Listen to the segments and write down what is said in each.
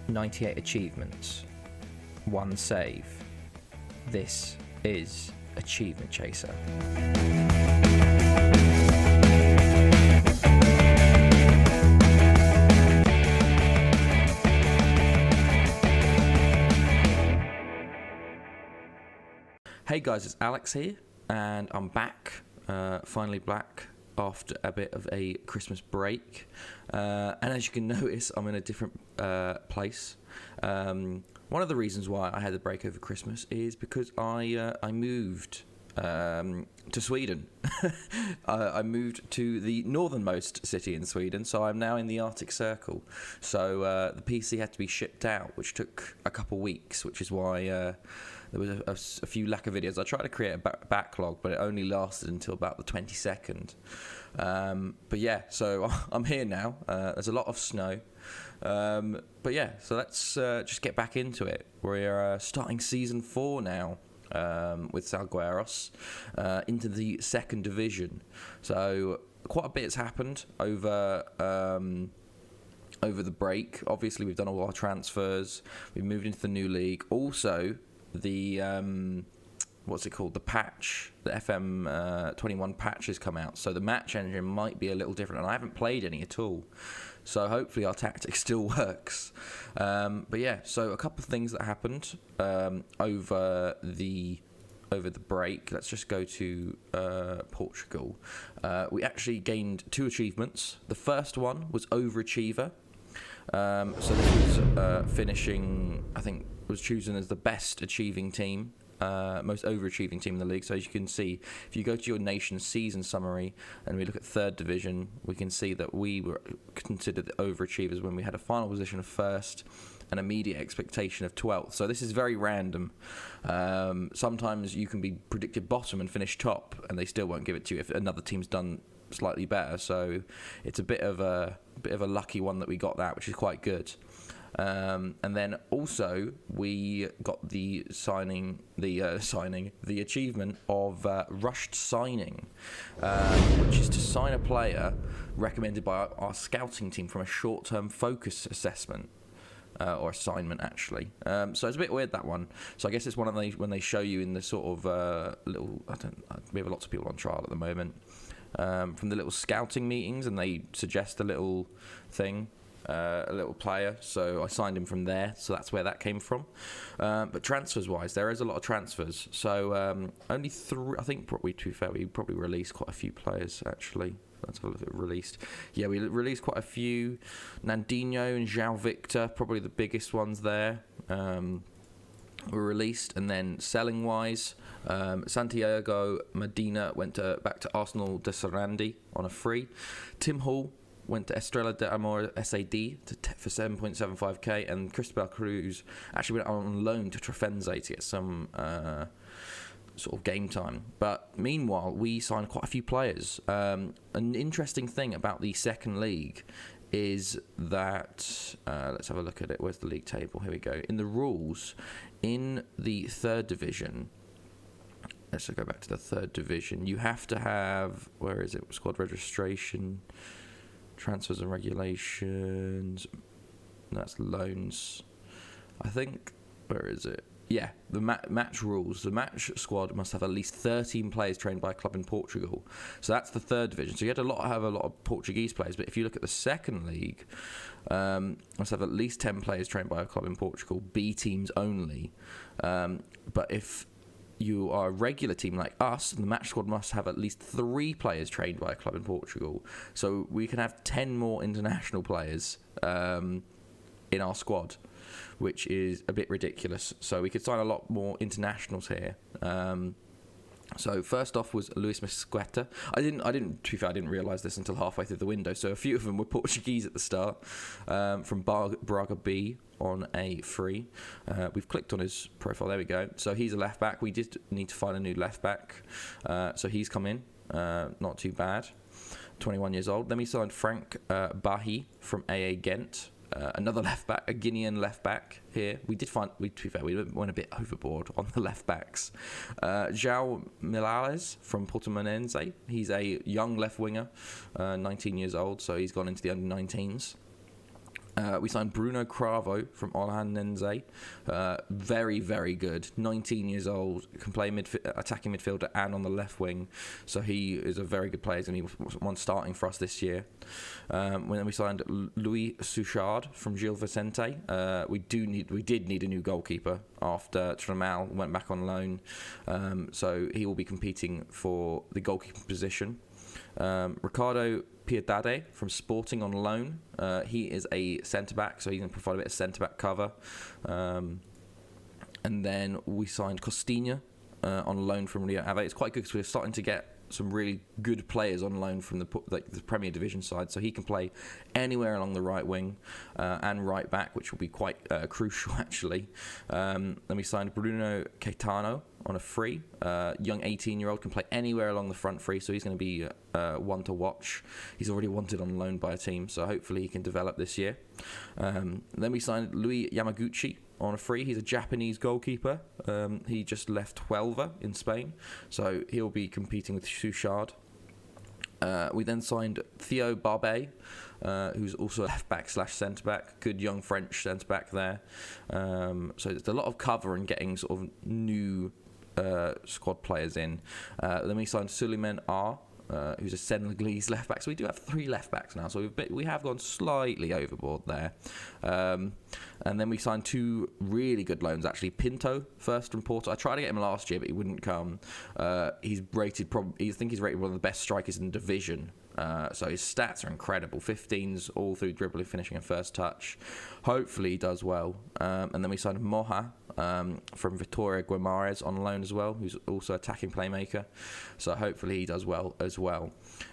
98 achievements, 1 save. This is Achievement Chaser. Hey guys, it's Alex here, and I'm back, finally back after a bit of a Christmas break. And as you can notice, I'm in a different place. One of the reasons why I had the break over Christmas is because I moved to Sweden. I moved to the northernmost city in Sweden, so I'm now in the Arctic Circle. So the PC had to be shipped out, which took a couple weeks, which is why there was a few lack of videos. I tried to create a backlog, but it only lasted until about the 22nd. But yeah, so I'm here now. There's a lot of snow. But yeah, so let's just get back into it. We're starting season 4 now with Salguieros into the 2nd division. So quite a bit has happened over the break. Obviously, we've done all our transfers. We've moved into the new league. Also, the what's it called? The patch, the FM 21 patch has come out. So the match engine might be a little different, and I haven't played any at all. So hopefully our tactic still works. But yeah, so a couple of things that happened over the break. Let's just go to Portugal. We actually gained 2 achievements. The first one was Overachiever. So this was finishing, I think, was chosen as the best achieving team, most overachieving team in the league. So as you can see, if you go to your nation's season summary and we look at 3rd division, we can see that we were considered the overachievers when we had a final position of 1st and immediate expectation of 12th. So this is very random. Sometimes you can be predicted bottom and finish top, and they still won't give it to you if another team's done slightly better. So it's a bit of a lucky one that we got that, which is quite good. And then also we got the achievement of rushed signing, which is to sign a player recommended by our scouting team from a short-term focus assessment. Or assignment, actually. So it's a bit weird, that one. So I guess it's one of the when they show you in the sort of little. We have lots of people on trial at the moment. From the little scouting meetings, and they suggest a little thing, a little player. So I signed him from there. So that's where that came from. But transfers-wise, there is a lot of transfers. So only 3. I think, to be fair, we probably released quite a few players actually. Let's have a look at released. Yeah, we released quite a few. Nandinho and João Victor, probably the biggest ones there, were released. And then selling-wise, Santiago Medina went back to Arsenal de Sarandi on a free. Tim Hall went to Estrela de Amor SAD for 7.75k. And Cristobal Cruz actually went on loan to Trafense to get some sort of game time. But meanwhile, we signed quite a few players. An interesting thing about the 2nd league is that let's have a look at it. Where's the league table? Here we go. In the rules, in the 3rd division, let's go back to the 3rd division. You have to have, where is it? Squad registration, transfers and regulations. That's loans. I think, where is it? Yeah, the match rules. The match squad must have at least 13 players trained by a club in Portugal. So that's the 3rd division. So you have a lot of Portuguese players. But if you look at the 2nd league, must have at least 10 players trained by a club in Portugal. B teams only. But if you are a regular team like us, the match squad must have at least 3 players trained by a club in Portugal. So we can have 10 more international players in our squad, which is a bit ridiculous. So we could sign a lot more internationals here. So first off was Luis Mesquita. To be fair, I didn't realise this until halfway through the window. So a few of them were Portuguese at the start, from Braga B on a free. We've clicked on his profile. There we go. So he's a left back. We did need to find a new left back. So he's come in. Not too bad. 21 years old. Then we signed Frank Bahi from AA Ghent. Another left back, a Guinean left back here. We went a bit overboard on the left backs. João Milales from Portimonense. He's a young left winger, 19 years old, so he's gone into the under-19s. We signed Bruno Cravo from Olhanense. Very, very good. 19 years old, can play attacking midfielder and on the left wing. So he is a very good player, and he was one starting for us this year. Then we signed Louis Souchard from Gil Vicente. We did need a new goalkeeper after Tramal went back on loan. So he will be competing for the goalkeeper position. Ricardo Piedade from Sporting on loan. He is a centre-back, so he's going to provide a bit of centre-back cover. And then we signed Costinha on loan from Rio Ave. It's quite good because we're starting to get some really good players on loan from the Premier Division side, so he can play anywhere along the right wing and right back, which will be quite crucial actually. Then we signed Bruno Caetano on a free. Young 18-year-old, can play anywhere along the front free, so he's going to be one to watch. He's already wanted on loan by a team, so hopefully he can develop this year. Then we signed Louis Yamaguchi on a free. He's a Japanese goalkeeper. He just left Huelva in Spain, so he'll be competing with Souchard. We then signed Theo Barbet, who's also a left-back / centre-back. Good young French centre-back there. So there's a lot of cover and getting sort of new squad players in. Then we signed Suleiman R, who's a Senegalese left-back. So we do have 3 left-backs now, so we have gone slightly overboard there. And then we signed 2 really good loans, actually. Pinto, first from Porto. I tried to get him last year, but he wouldn't come. He's rated, I think he's rated one of the best strikers in the division. So his stats are incredible. 15s all through dribbling, finishing, and first touch. Hopefully he does well. And then we signed Moha from Vitória Guimarães on loan as well, who's also attacking playmaker. So hopefully he does well as well.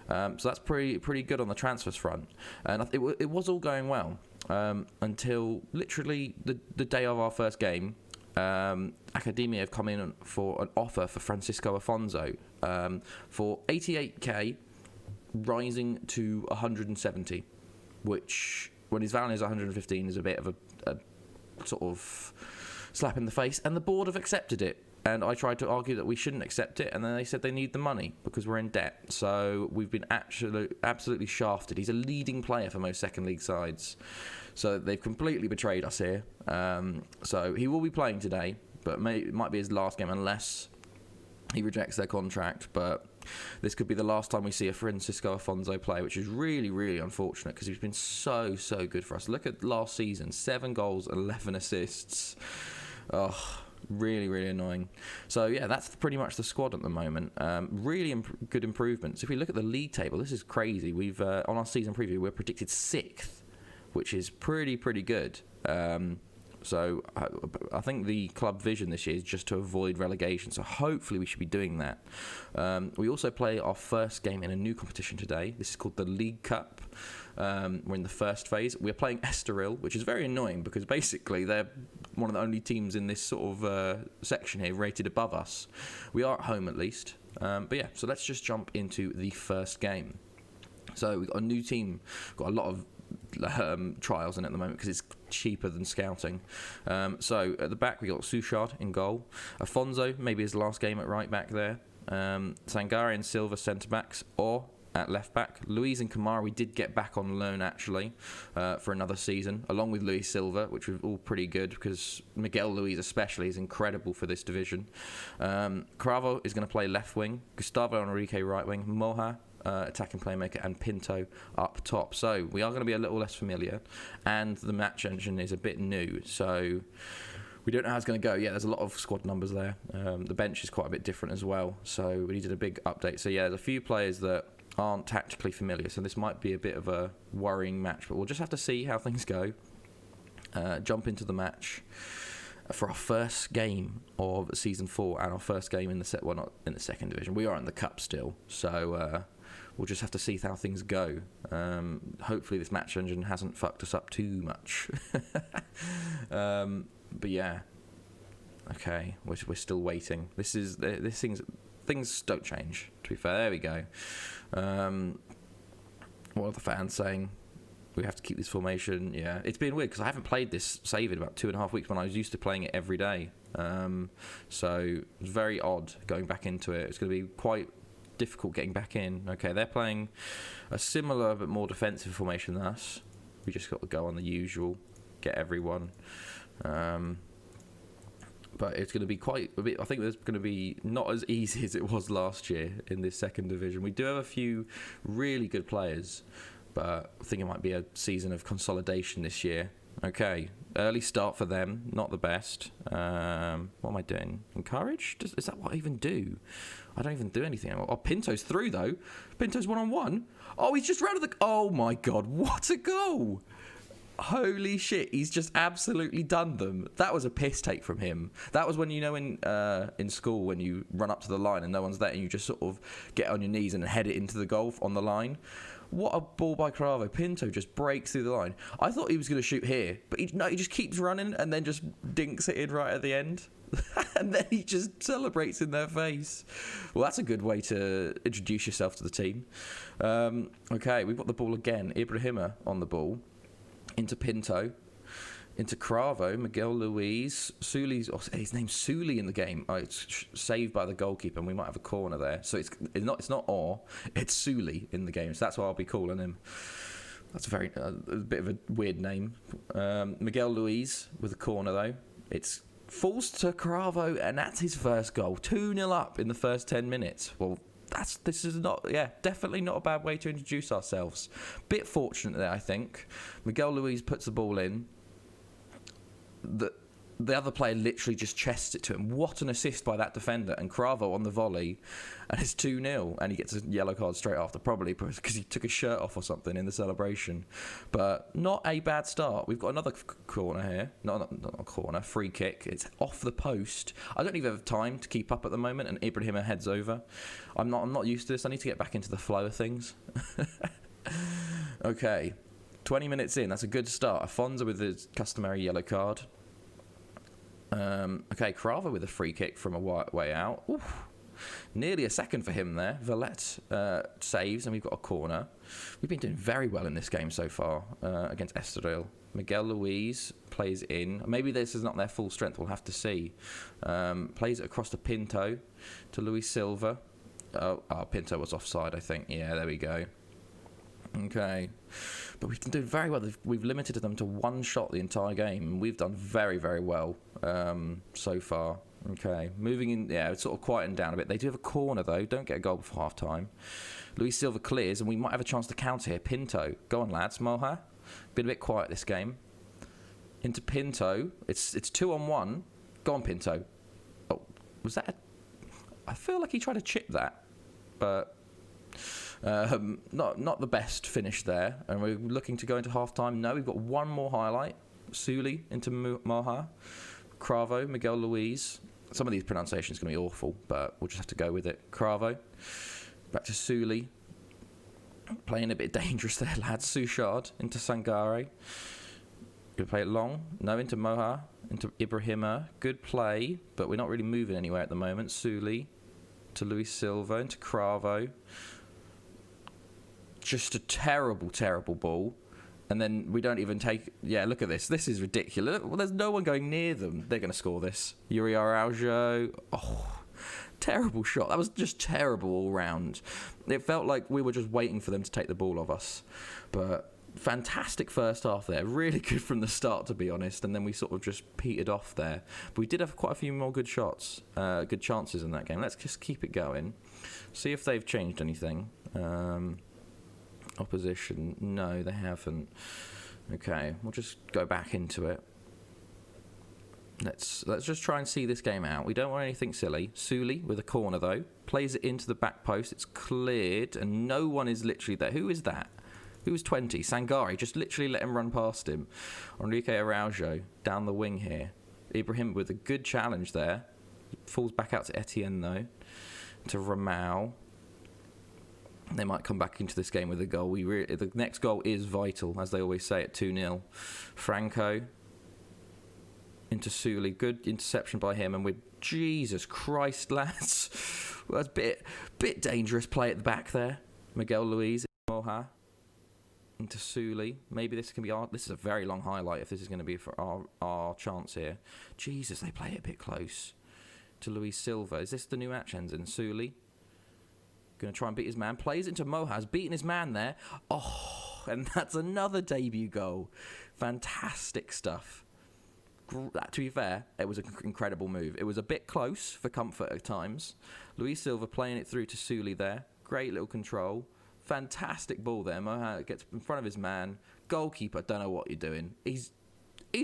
So that's pretty good on the transfers front. And it was all going well until literally the day of our first game. Academia have come in for an offer for Francisco Afonso for 88k, rising to 170, which when his value is 115 is a bit of a sort of slap in the face, and the board have accepted it. And I tried to argue that we shouldn't accept it, and then they said they need the money because we're in debt. So we've been absolutely shafted. He's a leading player for most second league sides, so they've completely betrayed us here. So he will be playing today, but it might be his last game unless he rejects their contract. But this could be the last time we see a Francisco Afonso play, which is really, really unfortunate because he's been so good for us. Look at last season, 7 goals, 11 assists. Oh, really, really annoying. So yeah, that's pretty much the squad at the moment. Really good improvements. If we look at the league table, this is crazy. We've on our season preview, we're predicted 6th, which is pretty good. So I think the club vision this year is just to avoid relegation. So hopefully we should be doing that. We also play our first game in a new competition today. This is called the League Cup. We're in the first phase. We're playing Estoril, which is very annoying because basically they're one of the only teams in this sort of section here rated above us. We are at home at least. But yeah, so let's just jump into the first game. So we've got a new team, got a lot of trials in it at the moment because it's cheaper than scouting. So at the back we got Souchard in goal, Afonso maybe his last game at right back there, Sangare and Silva centre backs, or at left back. Luis and Kamara we did get back on loan actually for another season, along with Luis Silva, which was all pretty good because Miguel Luis especially is incredible for this division. Cravo is going to play left wing, Gustavo Enrique right wing, Moha attacking playmaker, and Pinto up top. So we are going to be a little less familiar, and the match engine is a bit new, so we don't know how it's going to go. Yeah, there's a lot of squad numbers there. The bench is quite a bit different as well, so we needed a big update. So yeah, there's a few players that aren't tactically familiar, so this might be a bit of a worrying match, but we'll just have to see how things go. Jump into the match for our first game of season 4 and our first game in the not in the second division. We are in the cup still, so we'll just have to see how things go. Hopefully this match engine hasn't fucked us up too much. But yeah, okay, we're still waiting. Things don't change, to be fair. There we go. What are the fans saying? We have to keep this formation. Yeah, it's been weird because I haven't played this save in about 2.5 weeks when I was used to playing it every day. So it's very odd going back into it. It's going to be quite difficult getting back in. Okay, they're playing a similar but more defensive formation than us. We just got to go on the usual, get everyone. But it's going to be quite a bit. I think it's going to be not as easy as it was last year in this second division. We do have a few really good players, but I think it might be a season of consolidation this year. Okay, early start for them, not the best. What am I doing? Encourage? Is that what I even do? I don't even do anything anymore. Oh, Pinto's through, though. Pinto's one-on-one. Oh, he's just rounded the... Oh, my God. What a goal. Holy shit, he's just absolutely done them. That was a piss take from him. That was when, you know, in school, when you run up to the line and no one's there and you just sort of get on your knees and head it into the goal on the line. What a ball by Cravo. Pinto just breaks through the line. I thought he was going to shoot here, but he just keeps running and then just dinks it in right at the end. And then he just celebrates in their face. Well, that's a good way to introduce yourself to the team. Okay, we've got the ball again. Ibrahima on the ball. Into Pinto, into Cravo, Miguel Luis, Suli's. Oh, his name's Suli in the game. Oh, it's saved by the goalkeeper, and we might have a corner there. So it's not Or, it's Suli in the game. So that's why I'll be calling him. That's a bit of a weird name. Miguel Luis with a corner though. It's falls to Cravo, and that's his first goal. 2-0 up in the first 10 minutes. Well. This is definitely not a bad way to introduce ourselves. Bit fortunate there, I think. Miguel Luis puts the ball in. The other player literally just chests it to him. What an assist by that defender. And Cravo on the volley. And it's 2-0. And he gets a yellow card straight after, probably because he took his shirt off or something in the celebration. But not a bad start. We've got another corner here. Not a corner, free kick. It's off the post. I don't even have time to keep up at the moment. And Ibrahima heads over. I'm not used to this. I need to get back into the flow of things. Okay. 20 minutes in. That's a good start. Afonso with his customary yellow card. Okay, Cravo with a free kick from a way out. Oof. Nearly a second for him there. Valette saves, and we've got a corner. We've been doing very well in this game so far against Estoril. Miguel Luis plays in. Maybe this is not their full strength. We'll have to see. Plays it across to Pinto, to Luis Silva. Oh, Pinto was offside, I think. Yeah, there we go. Okay. But we've been doing very well. We've limited them to one shot the entire game, and we've done very, very well so far. Okay. Moving in, yeah, it's sort of quieting down a bit. They do have a corner, though. Don't get a goal before half-time. Luis Silva clears, and we might have a chance to counter here. Pinto. Go on, lads. Moha. Been a bit quiet this game. Into Pinto. It's 2-on-1. Go on, Pinto. Oh, was that I feel like he tried to chip that, but... not the best finish there, and we're looking to go into half time. No, we've got one more highlight. Suli into Moha, Cravo, Miguel Luis. Some of these pronunciations are going to be awful, but we'll just have to go with it. Cravo, back to Suli, playing a bit dangerous there, lads. Sushard into Sangare. Gonna play it long. No, into Moha, into Ibrahima. Good play, but we're not really moving anywhere at the moment. Suli to Luis Silva, into Cravo. Just a terrible, terrible ball. And then we don't even take... Yeah, look at this. This is ridiculous. Well, there's no one going near them. They're going to score this. Yuri Araujo. Oh, terrible shot. That was just terrible all round. It felt like we were just waiting for them to take the ball off us. But fantastic first half there. Really good from the start, to be honest. And then we sort of just petered off there. But we did have quite a few more good shots, good chances in that game. Let's just keep it going. See if they've changed anything. Opposition, no, they haven't. Okay, we'll just go back into it. Let's just try and see this game out. We don't want anything silly. Suli with a corner though, plays it into the back post. It's cleared, and no one is literally there. Who is that? Who is 20? Sangari. Just literally let him run past him. Enrique Araujo down the wing here. Ibrahim with a good challenge there. Falls back out to Etienne though. To Ramau. They might come back into this game with a goal. The next goal is vital, as they always say, at 2-0. Franco into Suli. Good interception by him. And with Jesus Christ, lads. Well, that's a bit dangerous play at the back there. Miguel Luis, Moha into Suli. Maybe this can be this is a very long highlight if this is going to be for our chance here. Jesus, they play it a bit close. To Luis Silva. Is this the new match ends in Suli? Going to try and beat his man. Plays into Mohas, beating his man there. Oh, and that's another debut goal. Fantastic stuff. To be fair, it was an incredible move. It was a bit close for comfort at times. Luis Silva playing it through to Suli there. Great little control. Fantastic ball there. Moha gets in front of his man. Goalkeeper, don't know what you're doing. He's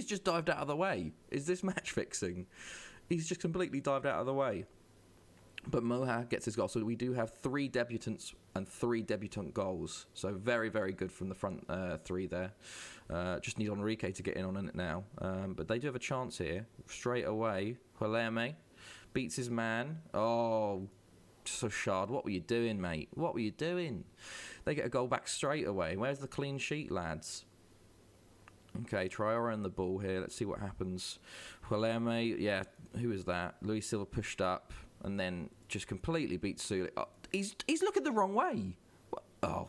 just dived out of the way. Is this match fixing? He's just completely dived out of the way. But Moha gets his goal. So we do have 3 debutants and 3 debutant goals. So very, very good from the front 3 there. Just need Enrique to get in on it now. But they do have a chance here. Straight away, Guilherme beats his man. Oh, Sochard, what were you doing, mate? What were you doing? They get a goal back straight away. Where's the clean sheet, lads? Okay, Traore on the ball here. Let's see what happens. Guilherme, yeah, who is that? Luis Silva pushed up and then just completely beats Suli. Oh, he's looking the wrong way. Oh,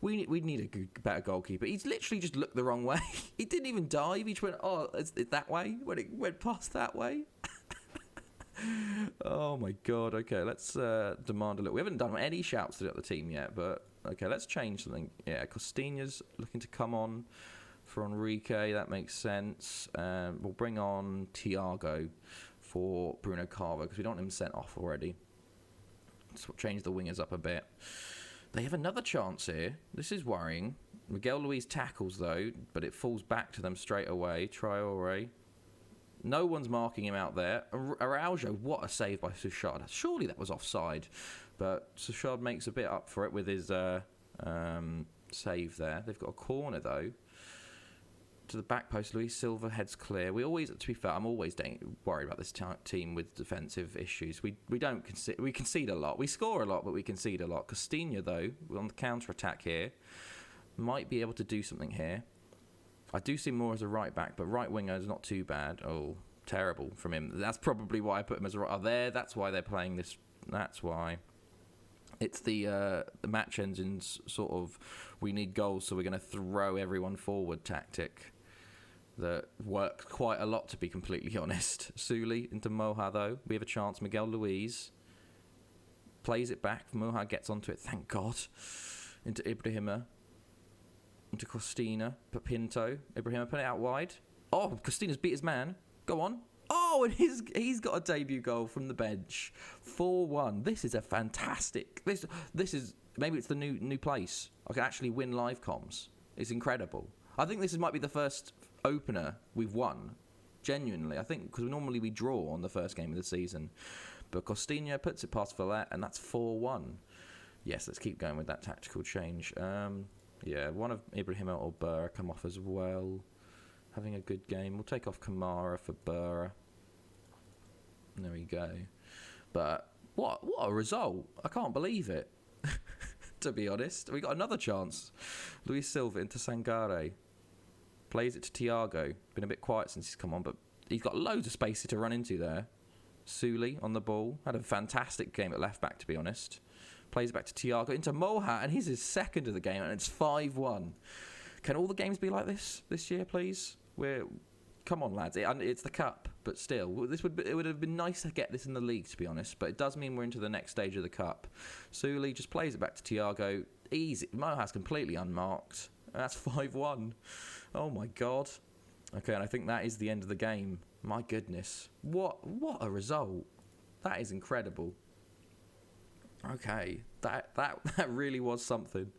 we need a better goalkeeper. He's literally just looked the wrong way. He didn't even dive. He just went, oh, it's that way? When it went past that way? Oh my god. Okay, let's demand a little. We haven't done any shouts to the team yet, but okay, let's change something. Yeah, Costinha's looking to come on for Enrique. That makes sense. We'll bring on Thiago for Bruno Carver because we don't want him sent off already. Let's change the wingers up a bit. They have another chance here. This is worrying. Miguel Luis tackles though, but it falls back to them straight away. Traore. No one's marking him out there. Araujo, what a save by Sochard. Surely that was offside. But Sochard makes a bit up for it with his save there. They've got a corner though. To the back post, Luis Silva heads clear. We always, to be fair, I'm always worried about this team with defensive issues. We concede a lot. We score a lot, but we concede a lot. Costinha, though, on the counter-attack here, might be able to do something here. I do see more as a right back, but right winger is not too bad. Oh, terrible from him. That's probably why I put him as a right. Oh, there. That's why they're playing this. That's why. It's the match engine's sort of we need goals, so we're going to throw everyone forward tactic. That worked quite a lot, to be completely honest. Suli into Moha, though. We have a chance. Miguel Luis plays it back. Moha gets onto it, thank God. Into Ibrahima. Into Costina. Pinto. Ibrahima put it out wide. Oh, Costina's beat his man. Go on. Oh, and he's got a debut goal from the bench. 4-1. This is a fantastic... This is... Maybe it's the new place. I can actually win live comms. It's incredible. I think this might be the first opener we've won, genuinely. I think because normally we draw on the first game of the season, but Costinha puts it past Villet, and that's 4-1. Yes, let's keep going with that tactical change. Yeah, one of Ibrahima or Burra come off as well, having a good game. We'll take off Kamara for Burra. There we go. But what a result! I can't believe it. To be honest, we got another chance. Luis Silva into Sangare. Plays it to Thiago. Been a bit quiet since he's come on, but he's got loads of space to run into there. Suli on the ball. Had a fantastic game at left back, to be honest. Plays it back to Thiago. Into Moha, and he's his second of the game, and it's 5-1. Can all the games be like this year, please? Come on, lads. It's the cup, but still. It would have been nice to get this in the league, to be honest, but it does mean we're into the next stage of the cup. Suli just plays it back to Thiago. Easy. Moha's completely unmarked. And that's 5-1. Oh, my God. Okay, and I think that is the end of the game. My goodness. What a result. That is incredible. Okay. That really was something.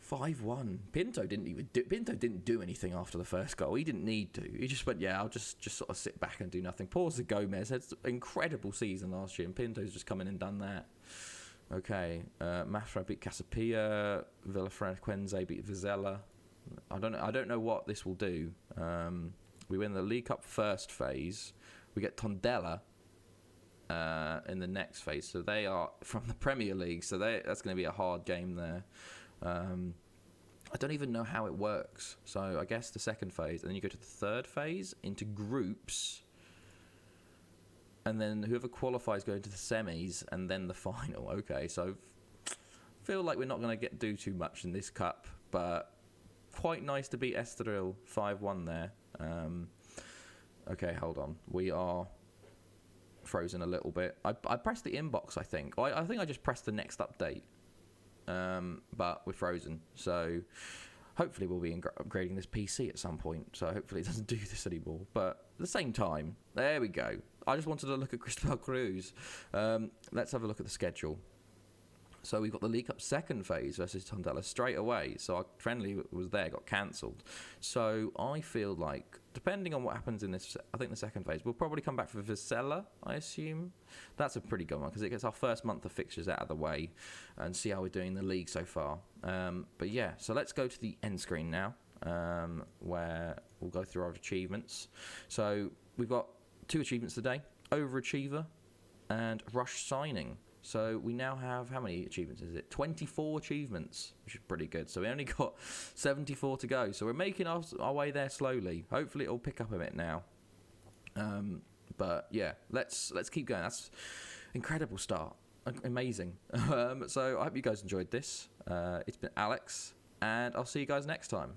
5-1. Pinto didn't do anything after the first goal. He didn't need to. He just went, yeah, I'll just sort of sit back and do nothing. Poor Gomez had an incredible season last year, and Pinto's just come in and done that. Okay, Mafra beat Casapia. Villafranquense beat Vizela. I don't know what this will do. We win the League Cup first phase. We get Tondela in the next phase. So they are from the Premier League. So that's going to be a hard game there. I don't even know how it works. So I guess the second phase, and then you go to the third phase into groups. And then whoever qualifies go into the semis and then the final. Okay, so feel like we're not going to do too much in this cup, but quite nice to beat Estoril 5-1 there. Okay, hold on. We are frozen a little bit. I pressed the inbox, I think. I think I just pressed the next update, but we're frozen. So hopefully we'll be upgrading this PC at some point. So hopefully it doesn't do this anymore. But at the same time, there we go. I just wanted to look at Cristobal Cruz. Let's have a look at the schedule. So we've got the League Cup second phase versus Tondela straight away. So our friendly was there, got cancelled. So I feel like, depending on what happens in this, I think the second phase, we'll probably come back for Vizela, I assume. That's a pretty good one because it gets our first month of fixtures out of the way and see how we're doing in the league so far. But yeah, so let's go to the end screen now, where we'll go through our achievements. So we've got 2 achievements today, Overachiever and Rush Signing. So we now have, how many achievements is it? 24 achievements, which is pretty good. So we only got 74 to go. So we're making our way there slowly. Hopefully it'll pick up a bit now. But yeah, let's keep going. That's incredible start. Amazing. So I hope you guys enjoyed this. It's been Alex, and I'll see you guys next time.